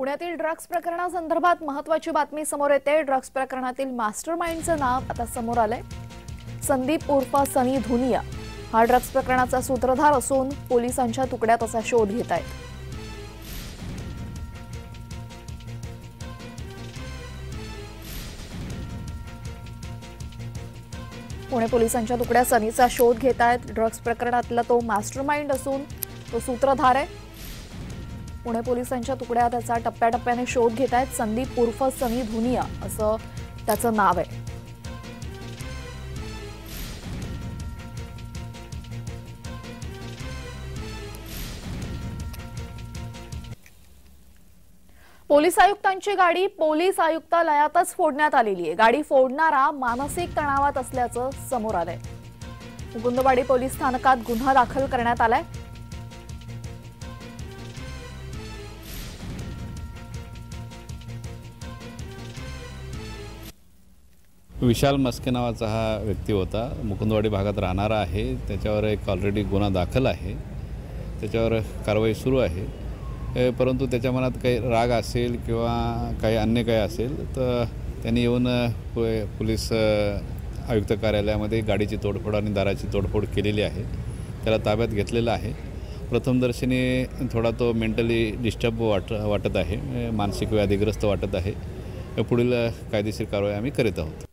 पुण्यातील ड्रग्स प्रकरणासंदर्भात महत्त्वाची बातमी समोर येते। ड्रग्स प्रकरणातील मास्टरमाइंडचं नाव आता समोर आलंय। संदीप उर्फ सनी धुनिया हा ड्रग्स प्रकरणाचा सूत्रधार असून पोलिसांच्या तुकड्या त्याचा शोध घेत आहेत। पुणे पोलिसांच्या तुकड्या सनीचा शोध घेत आहेत। ड्रग्स प्रकरणातला तो मास्टरमाइंड असून तो सूत्रधार आहे। पुणे पोलिसांच्या तुकड्या त्याचा टप्प्याटप्प्याने शोध घेत आहेत। संदीप उर्फ सनी धुनिया असं त्याचं नाव आहे। पोलीस आयुक्तांची गाडी पोलीस आयुक्तालयातच फोडण्यात आलेली आहे। गाडी फोडणारा मानसिक तणावात असल्याचं समोर आलंय। मुकुंदवाडी पोलीस स्थानकात गुन्हा दाखल करण्यात आलाय। विशाल मस्के नावाचा हा व्यक्ती होता। मुकुंदवाडी भागात राहणारा आहे। त्याच्यावर एक ऑलरेडी गुन्हा दाखल आहे। त्याच्यावर कारवाई सुरू आहे। परंतु त्याच्या मनात काही राग असेल किंवा काही अन्य काही असेल तर त्यांनी येऊन पोलीस आयुक्त कार्यालयामध्ये गाडीची तोडफोड आणि दाराची तोडफोड केलेली आहे। त्याला ताब्यात घेतलेलं आहे। प्रथमदर्शनी थोडा तो मेंटली डिस्टर्ब वाटत आहे, मानसिक व्याधीग्रस्त वाटत आहे। पुढील कायदेशीर कारवाई आम्ही करीत आहोत।